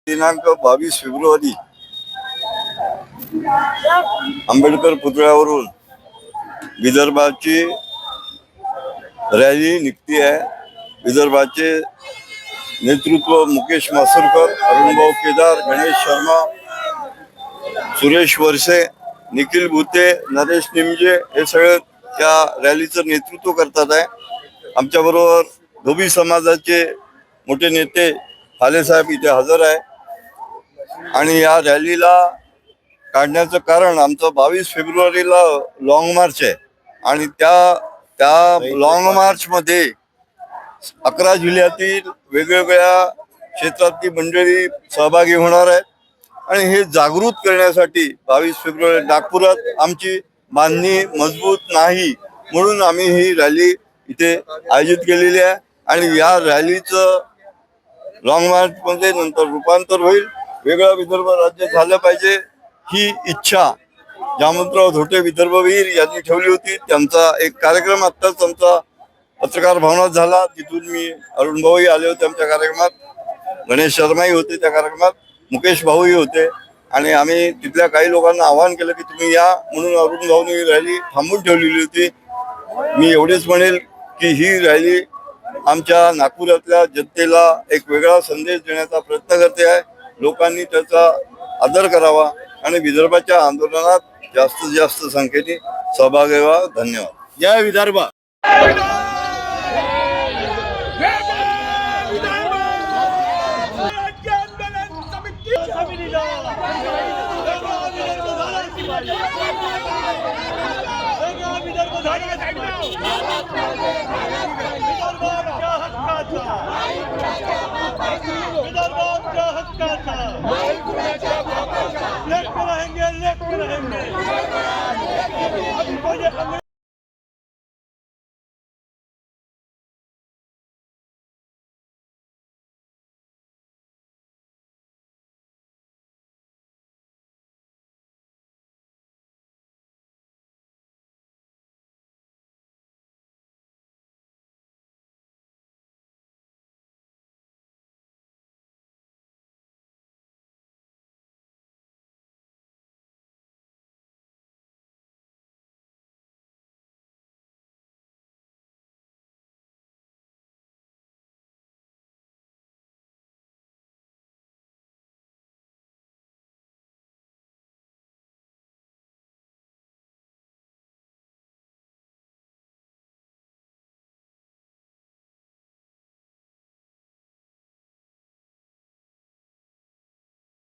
दिनांक 22 फेब्रुवारी आंबेडकर पुतळ्यावरून विदर्भाची रॅली निघती आहे। विदर्भाचे नेतृत्व मुकेश मासुरकर, अरुणभाऊ केदार, गणेश शर्मा, सुरेश वरसे, निखिल भुते, नरेश निमजे हे सगळे त्या रॅलीचं नेतृत्व करतात आहे। आमच्याबरोबर धोबी समाजाचे मोठे नेते हाले साहेब इथे हजर आहे आणि या रॅलीला काढण्याचं कारण आमचं 22 फेब्रुवारीला लॉंग मार्च आहे आणि त्या लॉंग मार्च मध्ये 11 जिल्ह्यातील वेगवेगळ्या क्षेत्रातली मंडळी सहभागी होणार आहेत आणि हे जागृत करण्यासाठी 22 फेब्रुवारी नागपुरात आमची बांधणी मजबूत नाही म्हणून आम्ही ही रॅली इथे आयोजित केलेली आहे आणि या रॅलीचं लॉंग मार्च मध्ये नंतर रूपांतर होईल। वेगळा विदर्भ राज्य झालं पाहिजे ही इच्छा जामवंतराव धोटे विदर्भवीर यांनी ठेवली होती। त्यांचा एक कार्यक्रम आत्ताच आमचा पत्रकार भवनात झाला, तिथून मी अरुण भाऊही आले होते आमच्या कार्यक्रमात, गणेश शर्माही होते त्या कार्यक्रमात, मुकेश भाऊही होते आणि आम्ही तिथल्या काही लोकांना आवाहन केलं की तुम्ही या म्हणून अरुण भाऊनी रॅली थांबून ठेवलेली होती। मी एवढेच म्हणेल की ही रॅली आमच्या नागपुरातल्या जनतेला एक वेगळा संदेश देण्याचा प्रयत्न करते आहे। लोकांनी त्याचा आदर करावा आणि विदर्भाच्या आंदोलनात जास्तीत जास्त संख्येने सहभागी व्हावा। धन्यवाद। जय विदर्भ। लेफ्ट रहेंगे